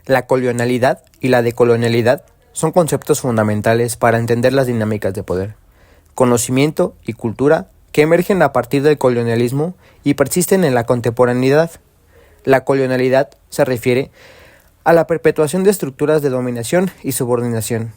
La colonialidad y la decolonialidad son conceptos fundamentales para entender las dinámicas de poder, conocimiento y cultura que emergen a partir del colonialismo y persisten en la contemporaneidad. La colonialidad se refiere a la perpetuación de estructuras de dominación y subordinación,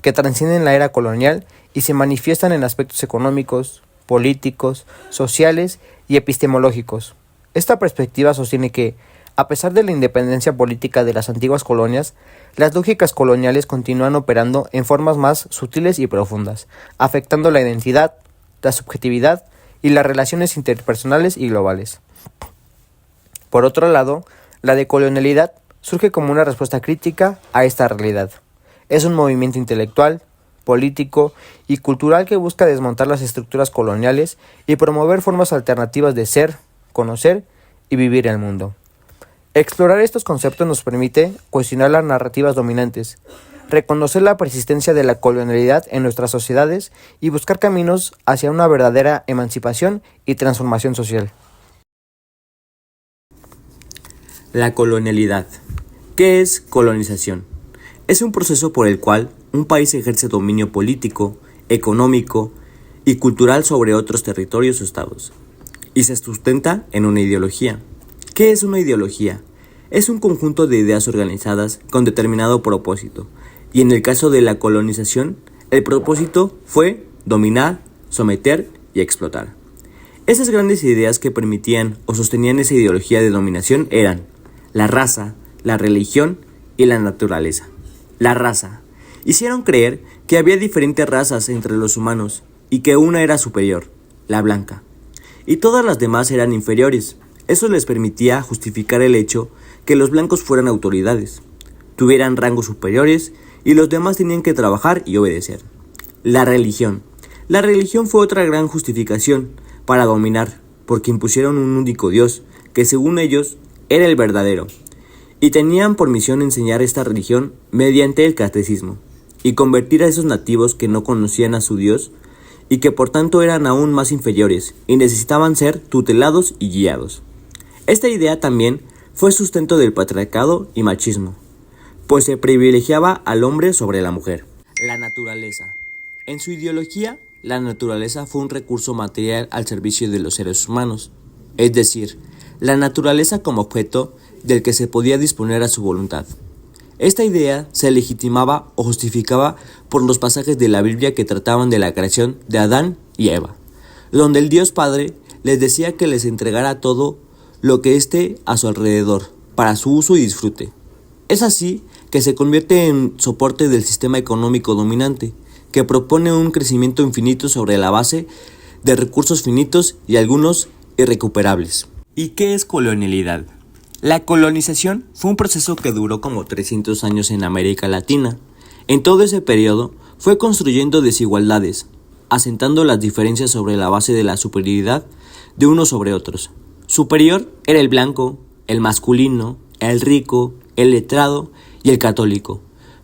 que trascienden la era colonial y se manifiestan en aspectos económicos, políticos, sociales y epistemológicos. Esta perspectiva sostiene que, a pesar de la independencia política de las antiguas colonias, las lógicas coloniales continúan operando en formas más sutiles y profundas, afectando la identidad, la subjetividad y las relaciones interpersonales y globales. Por otro lado, la decolonialidad surge como una respuesta crítica a esta realidad. Es un movimiento intelectual, político y cultural que busca desmontar las estructuras coloniales y promover formas alternativas de ser, conocer y vivir el mundo. Explorar estos conceptos nos permite cuestionar las narrativas dominantes, reconocer la persistencia de la colonialidad en nuestras sociedades y buscar caminos hacia una verdadera emancipación y transformación social. La colonialidad. ¿Qué es colonización? Es un proceso por el cual un país ejerce dominio político, económico y cultural sobre otros territorios o estados, y se sustenta en una ideología. ¿Qué es una ideología? Es un conjunto de ideas organizadas con determinado propósito, y en el caso de la colonización, el propósito fue dominar, someter y explotar. Esas grandes ideas que permitían o sostenían esa ideología de dominación eran la raza, la religión y la naturaleza. La raza. Hicieron creer que había diferentes razas entre los humanos y que una era superior, la blanca, y todas las demás eran inferiores. Eso les permitía justificar el hecho que los blancos fueran autoridades, tuvieran rangos superiores y los demás tenían que trabajar y obedecer. La religión. La religión fue otra gran justificación para dominar, porque impusieron un único Dios, que según ellos era el verdadero, y tenían por misión enseñar esta religión mediante el catecismo, y convertir a esos nativos que no conocían a su Dios, y que por tanto eran aún más inferiores, y necesitaban ser tutelados y guiados. Esta idea también fue sustento del patriarcado y machismo, pues se privilegiaba al hombre sobre la mujer. La naturaleza. En su ideología, la naturaleza fue un recurso material al servicio de los seres humanos, es decir, la naturaleza como objeto del que se podía disponer a su voluntad. Esta idea se legitimaba o justificaba por los pasajes de la Biblia que trataban de la creación de Adán y Eva, donde el Dios Padre les decía que les entregara todo lo que esté a su alrededor, para su uso y disfrute. Es así que se convierte en soporte del sistema económico dominante, que propone un crecimiento infinito sobre la base de recursos finitos y algunos irrecuperables. ¿Y qué es colonialidad? La colonización fue un proceso que duró como 300 años en América Latina. En todo ese periodo fue construyendo desigualdades, asentando las diferencias sobre la base de la superioridad de unos sobre otros. Superior era el blanco, el masculino, el rico, el letrado y el católico.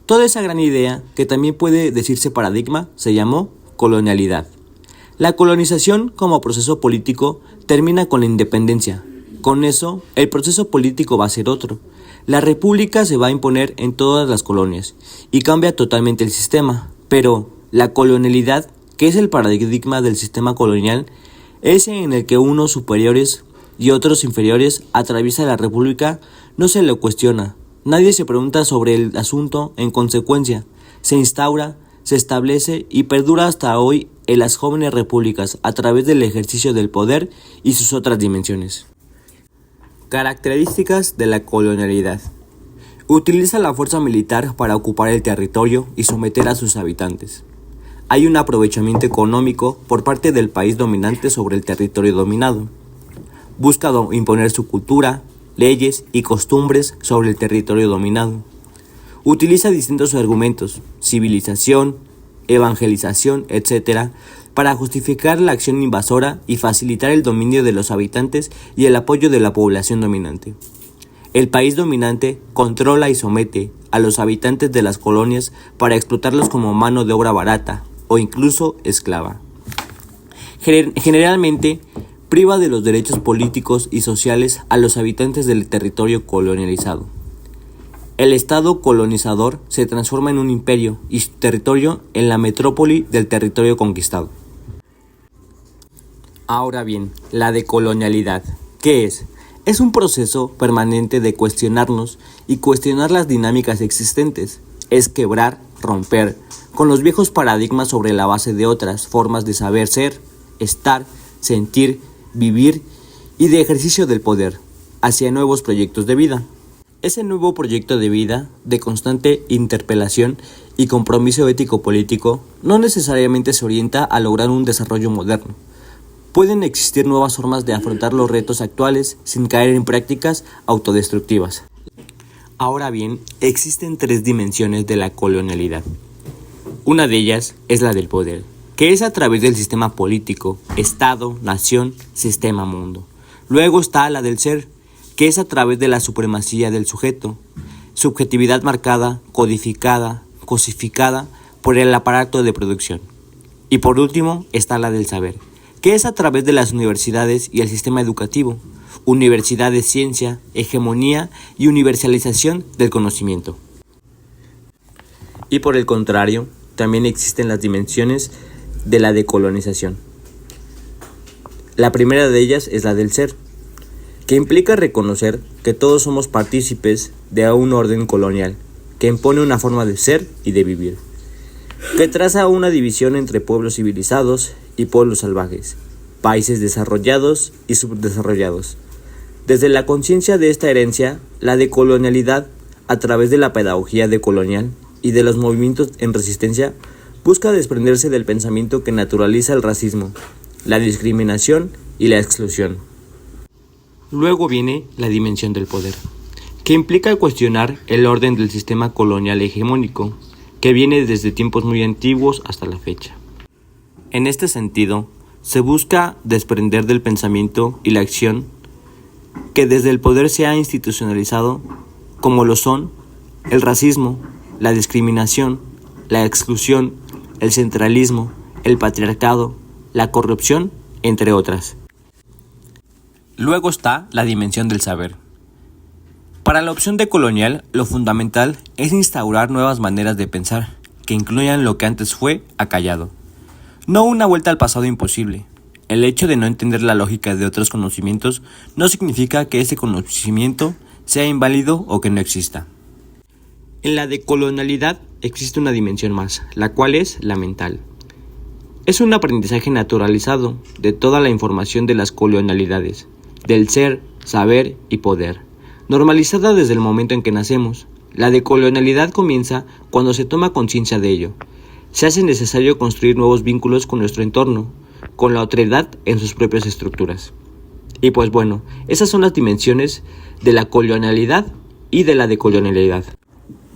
Toda esa gran idea, que también puede decirse paradigma, se llamó colonialidad. La colonización como proceso político termina con la independencia. Con eso, el proceso político va a ser otro. La república se va a imponer en todas las colonias y cambia totalmente el sistema. Pero la colonialidad, que es el paradigma del sistema colonial, ese en el que unos superiores y otros inferiores atraviesa la república, no se lo cuestiona. Nadie se pregunta sobre el asunto. En consecuencia, se instaura, se establece y perdura hasta hoy en las jóvenes repúblicas a través del ejercicio del poder y sus otras dimensiones. Características de la colonialidad. Utiliza la fuerza militar para ocupar el territorio y someter a sus habitantes. Hay un aprovechamiento económico por parte del país dominante sobre el territorio dominado. Busca imponer su cultura, leyes y costumbres sobre el territorio dominado. Utiliza distintos argumentos, civilización, evangelización, etc., para justificar la acción invasora y facilitar el dominio de los habitantes y el apoyo de la población dominante. El país dominante controla y somete a los habitantes de las colonias para explotarlos como mano de obra barata o incluso esclava. Generalmente, priva de los derechos políticos y sociales a los habitantes del territorio colonializado. El Estado colonizador se transforma en un imperio y su territorio en la metrópoli del territorio conquistado. Ahora bien, la decolonialidad, ¿qué es? Es un proceso permanente de cuestionarnos y cuestionar las dinámicas existentes. Es quebrar, romper, con los viejos paradigmas sobre la base de otras formas de saber ser, estar, sentir, vivir y de ejercicio del poder, hacia nuevos proyectos de vida. Ese nuevo proyecto de vida, de constante interpelación y compromiso ético-político, no necesariamente se orienta a lograr un desarrollo moderno. Pueden existir nuevas formas de afrontar los retos actuales sin caer en prácticas autodestructivas. Ahora bien, existen 3 dimensiones de la colonialidad. Una de ellas es la del poder, que es a través del sistema político, Estado, nación, sistema, mundo. Luego está la del ser, que es a través de la supremacía del sujeto, subjetividad marcada, codificada, cosificada por el aparato de producción. Y por último está la del saber, que es a través de las universidades y el sistema educativo, universidad de ciencia, hegemonía y universalización del conocimiento. Y por el contrario, también existen las dimensiones de la decolonización. La primera de ellas es la del ser, que implica reconocer que todos somos partícipes de un orden colonial, que impone una forma de ser y de vivir, que traza una división entre pueblos civilizados y pueblos salvajes, países desarrollados y subdesarrollados. Desde la conciencia de esta herencia, la decolonialidad, a través de la pedagogía decolonial y de los movimientos en resistencia, busca desprenderse del pensamiento que naturaliza el racismo, la discriminación y la exclusión. Luego viene la dimensión del poder, que implica cuestionar el orden del sistema colonial hegemónico, que viene desde tiempos muy antiguos hasta la fecha. En este sentido, se busca desprender del pensamiento y la acción que desde el poder se ha institucionalizado, como lo son el racismo, la discriminación, la exclusión, el centralismo, el patriarcado, la corrupción, entre otras. Luego está la dimensión del saber. Para la opción decolonial, lo fundamental es instaurar nuevas maneras de pensar, que incluyan lo que antes fue acallado. No una vuelta al pasado imposible. El hecho de no entender la lógica de otros conocimientos no significa que ese conocimiento sea inválido o que no exista. En la decolonialidad existe una dimensión más, la cual es la mental. Es un aprendizaje naturalizado de toda la información de las colonialidades, del ser, saber y poder, normalizada desde el momento en que nacemos. La decolonialidad comienza cuando se toma conciencia de ello. Se hace necesario construir nuevos vínculos con nuestro entorno, con la otredad en sus propias estructuras. Y pues bueno, esas son las dimensiones de la colonialidad y de la decolonialidad.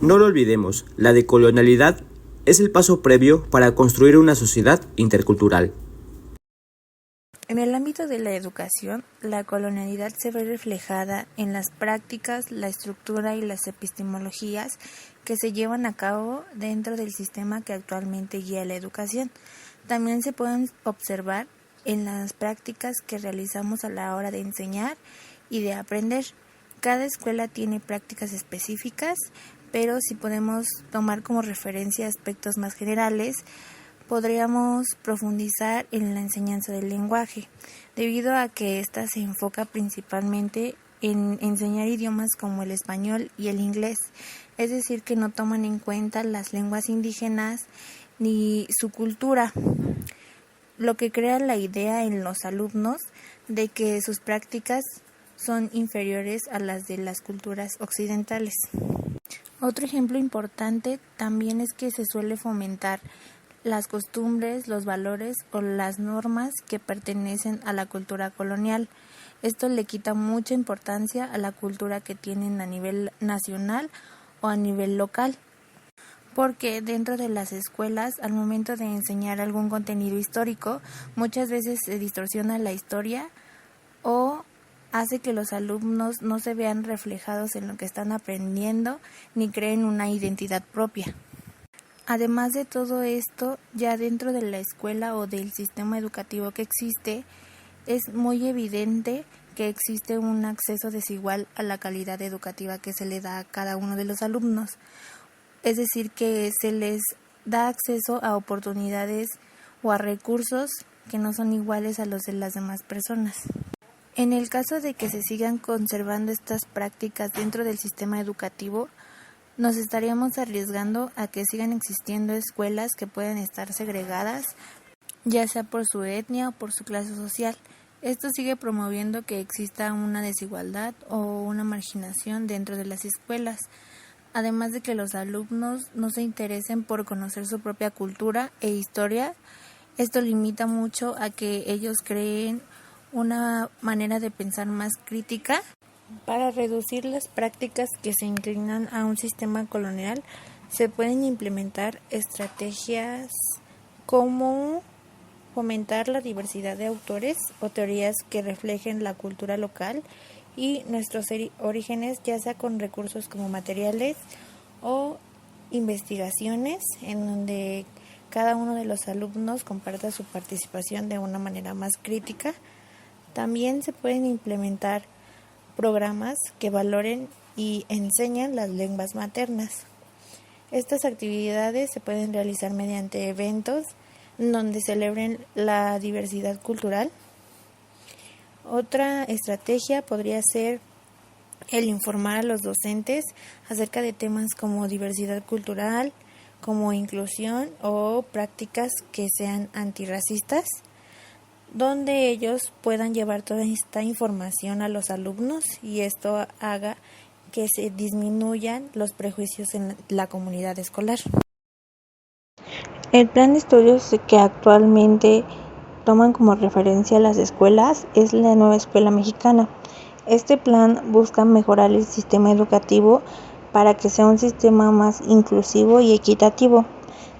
No lo olvidemos, la decolonialidad es el paso previo para construir una sociedad intercultural. En el ámbito de la educación, la colonialidad se ve reflejada en las prácticas, la estructura y las epistemologías que se llevan a cabo dentro del sistema que actualmente guía la educación. También se pueden observar en las prácticas que realizamos a la hora de enseñar y de aprender. Cada escuela tiene prácticas específicas, pero si podemos tomar como referencia aspectos más generales, podríamos profundizar en la enseñanza del lenguaje, debido a que ésta se enfoca principalmente en enseñar idiomas como el español y el inglés, es decir, que no toman en cuenta las lenguas indígenas ni su cultura, lo que crea la idea en los alumnos de que sus prácticas son inferiores a las de las culturas occidentales. Otro ejemplo importante también es que se suele fomentar las costumbres, los valores o las normas que pertenecen a la cultura colonial. Esto le quita mucha importancia a la cultura que tienen a nivel nacional o a nivel local, porque dentro de las escuelas, al momento de enseñar algún contenido histórico, muchas veces se distorsiona la historia o hace que los alumnos no se vean reflejados en lo que están aprendiendo ni creen una identidad propia. Además de todo esto, ya dentro de la escuela o del sistema educativo que existe, es muy evidente que existe un acceso desigual a la calidad educativa que se le da a cada uno de los alumnos. Es decir, que se les da acceso a oportunidades o a recursos que no son iguales a los de las demás personas. En el caso de que se sigan conservando estas prácticas dentro del sistema educativo, nos estaríamos arriesgando a que sigan existiendo escuelas que puedan estar segregadas, ya sea por su etnia o por su clase social. Esto sigue promoviendo que exista una desigualdad o una marginación dentro de las escuelas, además de que los alumnos no se interesen por conocer su propia cultura e historia. Esto limita mucho a que ellos creen una manera de pensar más crítica. Para reducir las prácticas que se inclinan a un sistema colonial, se pueden implementar estrategias como fomentar la diversidad de autores o teorías que reflejen la cultura local y nuestros orígenes, ya sea con recursos como materiales o investigaciones, en donde cada uno de los alumnos comparta su participación de una manera más crítica. También se pueden implementar programas que valoren y enseñan las lenguas maternas. Estas actividades se pueden realizar mediante eventos donde celebren la diversidad cultural. Otra estrategia podría ser el informar a los docentes acerca de temas como diversidad cultural, como inclusión o prácticas que sean antirracistas, donde ellos puedan llevar toda esta información a los alumnos y esto haga que se disminuyan los prejuicios en la comunidad escolar. El plan de estudios que actualmente toman como referencia las escuelas es la nueva escuela mexicana. Este plan busca mejorar el sistema educativo para que sea un sistema más inclusivo y equitativo.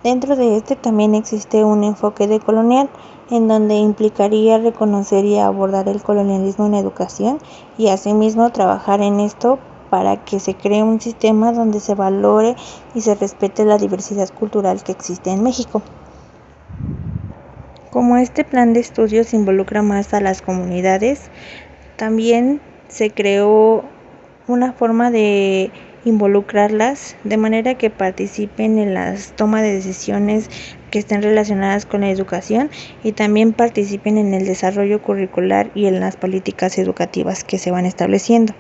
Dentro de este también existe un enfoque decolonial, en donde implicaría reconocer y abordar el colonialismo en educación y asimismo trabajar en esto para que se cree un sistema donde se valore y se respete la diversidad cultural que existe en México. Como este plan de estudios involucra más a las comunidades, también se creó una forma de involucrarlas de manera que participen en las tomas de decisiones que estén relacionadas con la educación y también participen en el desarrollo curricular y en las políticas educativas que se van estableciendo.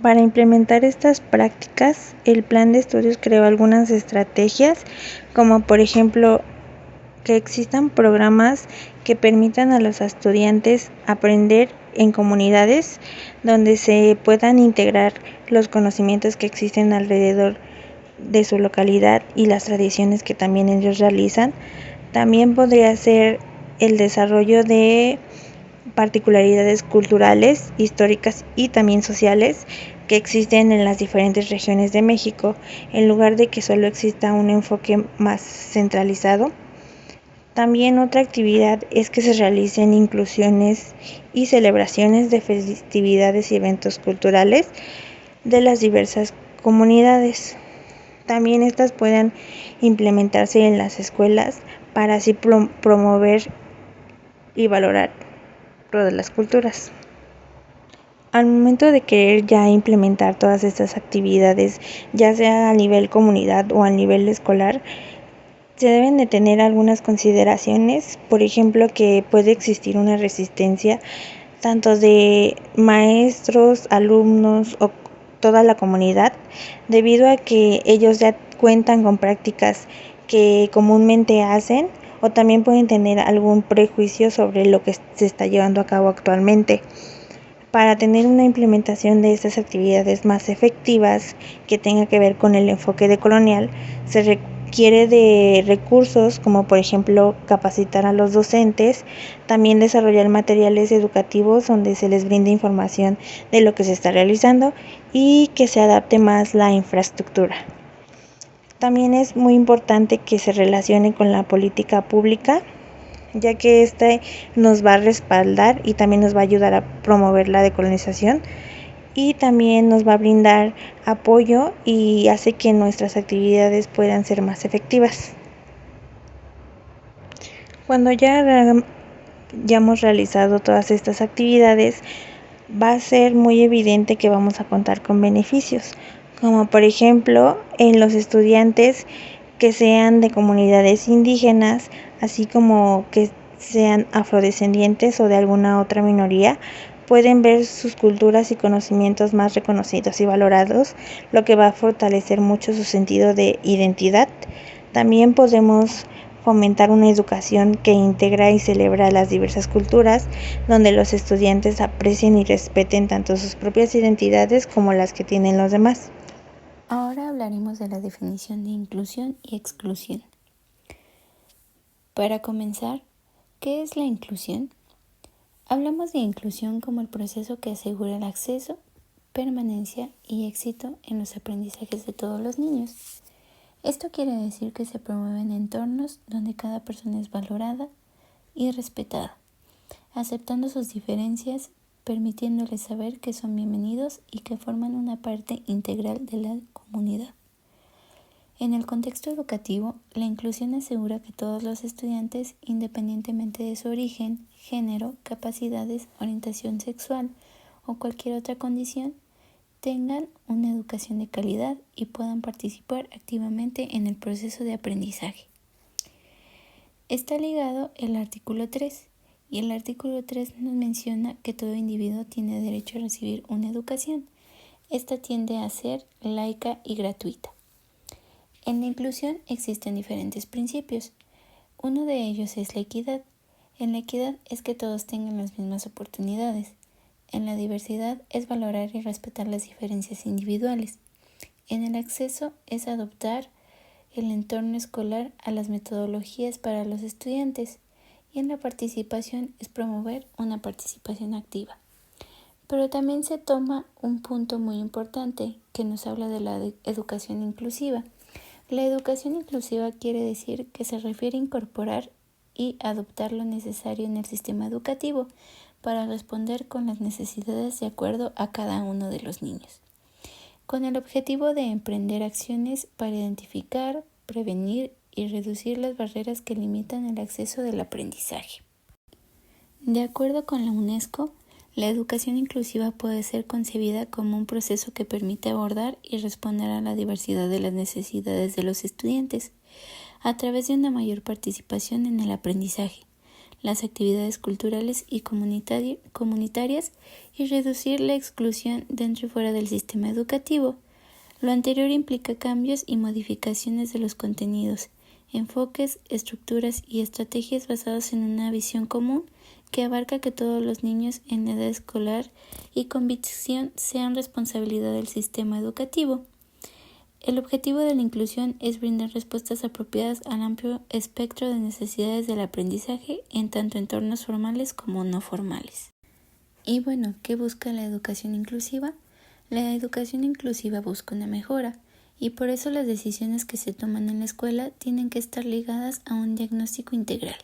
Para implementar estas prácticas, el plan de estudios creó algunas estrategias, como por ejemplo que existan programas que permitan a los estudiantes aprender en comunidades donde se puedan integrar los conocimientos que existen alrededor de su localidad y las tradiciones que también ellos realizan. También podría ser el desarrollo de particularidades culturales, históricas y también sociales que existen en las diferentes regiones de México, en lugar de que solo exista un enfoque más centralizado. También otra actividad es que se realicen inclusiones y celebraciones de festividades y eventos culturales de las diversas comunidades. También estas puedan implementarse en las escuelas para así promover y valorar todas las culturas. Al momento de querer ya implementar todas estas actividades, ya sea a nivel comunidad o a nivel escolar, se deben de tener algunas consideraciones, por ejemplo, que puede existir una resistencia tanto de maestros, alumnos o toda la comunidad, debido a que ellos ya cuentan con prácticas que comúnmente hacen o también pueden tener algún prejuicio sobre lo que se está llevando a cabo actualmente. Para tener una implementación de estas actividades más efectivas que tenga que ver con el enfoque decolonial, se requiere de recursos como por ejemplo capacitar a los docentes, también desarrollar materiales educativos donde se les brinde información de lo que se está realizando y que se adapte más la infraestructura. También es muy importante que se relacione con la política pública, ya que este nos va a respaldar y también nos va a ayudar a promover la decolonización y también nos va a brindar apoyo y hace que nuestras actividades puedan ser más efectivas. Cuando ya hayamos realizado todas estas actividades, va a ser muy evidente que vamos a contar con beneficios, como por ejemplo en los estudiantes que sean de comunidades indígenas, así como que sean afrodescendientes o de alguna otra minoría, pueden ver sus culturas y conocimientos más reconocidos y valorados, lo que va a fortalecer mucho su sentido de identidad. También podemos fomentar una educación que integra y celebra las diversas culturas, donde los estudiantes aprecien y respeten tanto sus propias identidades como las que tienen los demás. Ahora hablaremos de la definición de inclusión y exclusión. Para comenzar, ¿qué es la inclusión? Hablamos de inclusión como el proceso que asegura el acceso, permanencia y éxito en los aprendizajes de todos los niños. Esto quiere decir que se promueven entornos donde cada persona es valorada y respetada, aceptando sus diferencias, permitiéndoles saber que son bienvenidos y que forman una parte integral de la comunidad. En el contexto educativo, la inclusión asegura que todos los estudiantes, independientemente de su origen, género, capacidades, orientación sexual o cualquier otra condición, tengan una educación de calidad y puedan participar activamente en el proceso de aprendizaje. Está ligado el artículo 3, y el artículo 3 nos menciona que todo individuo tiene derecho a recibir una educación. Esta tiende a ser laica y gratuita. En la inclusión existen diferentes principios. Uno de ellos es la equidad. En la equidad es que todos tengan las mismas oportunidades. En la diversidad es valorar y respetar las diferencias individuales. En el acceso es adoptar el entorno escolar a las metodologías para los estudiantes. Y en la participación es promover una participación activa. Pero también se toma un punto muy importante que nos habla de la educación inclusiva. La educación inclusiva quiere decir que se refiere a incorporar y adoptar lo necesario en el sistema educativo para responder con las necesidades de acuerdo a cada uno de los niños, con el objetivo de emprender acciones para identificar, prevenir y reducir las barreras que limitan el acceso del aprendizaje. De acuerdo con la UNESCO, la educación inclusiva puede ser concebida como un proceso que permite abordar y responder a la diversidad de las necesidades de los estudiantes a través de una mayor participación en el aprendizaje, las actividades culturales y comunitarias y reducir la exclusión dentro y fuera del sistema educativo. Lo anterior implica cambios y modificaciones de los contenidos, enfoques, estructuras y estrategias basados en una visión común que abarca que todos los niños en edad escolar y con visión sean responsabilidad del sistema educativo. El objetivo de la inclusión es brindar respuestas apropiadas al amplio espectro de necesidades del aprendizaje en tanto entornos formales como no formales. Y bueno, ¿qué busca la educación inclusiva? La educación inclusiva busca una mejora, y por eso las decisiones que se toman en la escuela tienen que estar ligadas a un diagnóstico integral,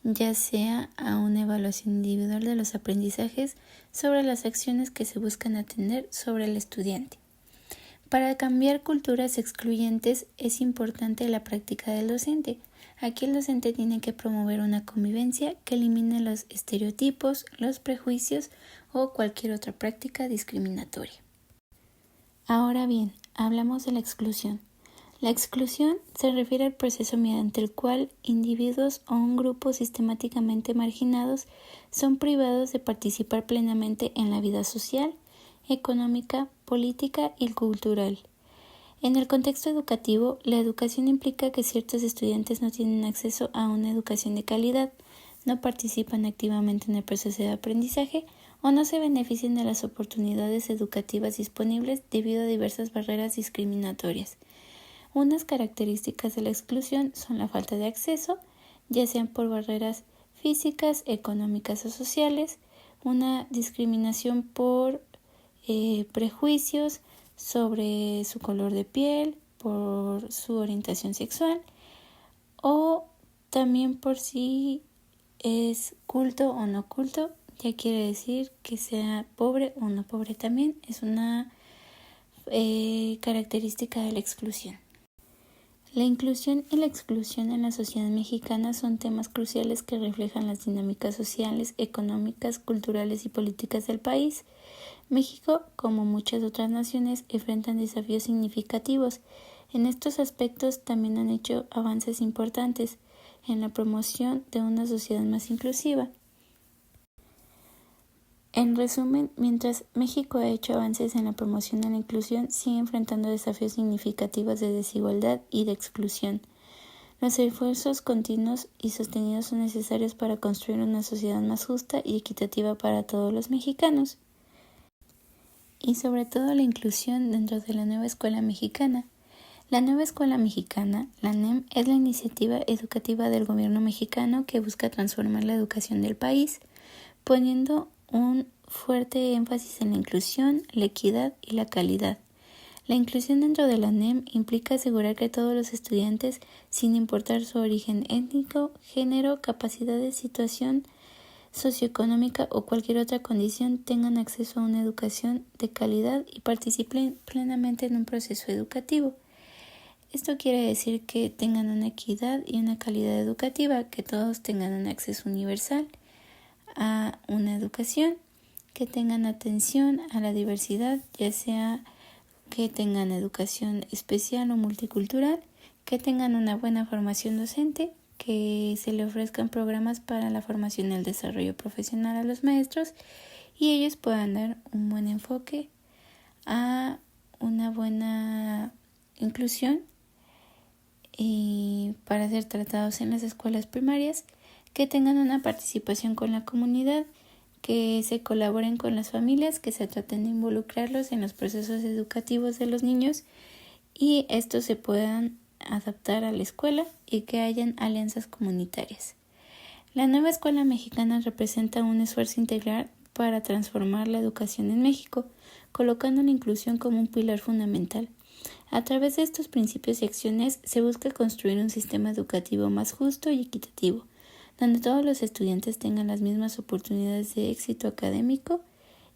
ya sea a una evaluación individual de los aprendizajes sobre las acciones que se buscan atender sobre el estudiante. Para cambiar culturas excluyentes es importante la práctica del docente. Aquí el docente tiene que promover una convivencia que elimine los estereotipos, los prejuicios o cualquier otra práctica discriminatoria. Ahora bien, hablamos de la exclusión. La exclusión se refiere al proceso mediante el cual individuos o un grupo sistemáticamente marginados son privados de participar plenamente en la vida social, económica, política y cultural. En el contexto educativo, la educación implica que ciertos estudiantes no tienen acceso a una educación de calidad, no participan activamente en el proceso de aprendizaje o no se benefician de las oportunidades educativas disponibles debido a diversas barreras discriminatorias. Unas características de la exclusión son la falta de acceso, ya sean por barreras físicas, económicas o sociales, una discriminación por prejuicios sobre su color de piel, por su orientación sexual o también por si es culto o no culto, ya quiere decir que sea pobre o no pobre también, es una característica de la exclusión. La inclusión y la exclusión en la sociedad mexicana son temas cruciales que reflejan las dinámicas sociales, económicas, culturales y políticas del país. México, como muchas otras naciones, enfrentan desafíos significativos. En estos aspectos también han hecho avances importantes en la promoción de una sociedad más inclusiva. En resumen, mientras México ha hecho avances en la promoción de la inclusión, sigue enfrentando desafíos significativos de desigualdad y de exclusión. Los esfuerzos continuos y sostenidos son necesarios para construir una sociedad más justa y equitativa para todos los mexicanos. Y sobre todo la inclusión dentro de la nueva escuela mexicana. La nueva escuela mexicana, la NEM, es la iniciativa educativa del gobierno mexicano que busca transformar la educación del país, poniendo un fuerte énfasis en la inclusión, la equidad y la calidad. La inclusión dentro de la NEM implica asegurar que todos los estudiantes, sin importar su origen étnico, género, capacidades, situación socioeconómica o cualquier otra condición, tengan acceso a una educación de calidad y participen plenamente en un proceso educativo. Esto quiere decir que tengan una equidad y una calidad educativa, que todos tengan un acceso universal a una educación, que tengan atención a la diversidad, ya sea que tengan educación especial o multicultural, que tengan una buena formación docente, que se le ofrezcan programas para la formación y el desarrollo profesional a los maestros y ellos puedan dar un buen enfoque a una buena inclusión y para ser tratados en las escuelas primarias, que tengan una participación con la comunidad, que se colaboren con las familias, que se traten de involucrarlos en los procesos educativos de los niños y estos se puedan adaptar a la escuela y que hayan alianzas comunitarias. La nueva escuela mexicana representa un esfuerzo integral para transformar la educación en México, colocando la inclusión como un pilar fundamental. A través de estos principios y acciones se busca construir un sistema educativo más justo y equitativo, donde todos los estudiantes tengan las mismas oportunidades de éxito académico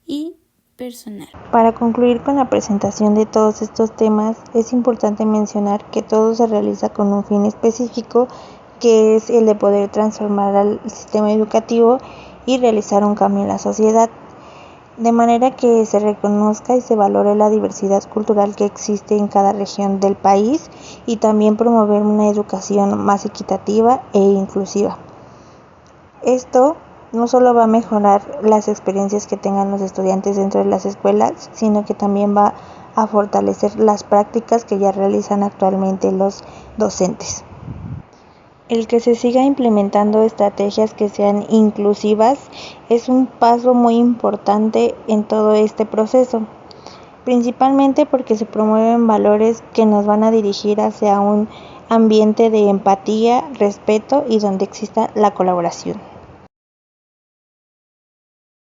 y personal. Para concluir con la presentación de todos estos temas, es importante mencionar que todo se realiza con un fin específico, que es el de poder transformar al sistema educativo y realizar un cambio en la sociedad, de manera que se reconozca y se valore la diversidad cultural que existe en cada región del país y también promover una educación más equitativa e inclusiva. Esto no solo va a mejorar las experiencias que tengan los estudiantes dentro de las escuelas, sino que también va a fortalecer las prácticas que ya realizan actualmente los docentes. El que se siga implementando estrategias que sean inclusivas es un paso muy importante en todo este proceso, principalmente porque se promueven valores que nos van a dirigir hacia un ambiente de empatía, respeto y donde exista la colaboración.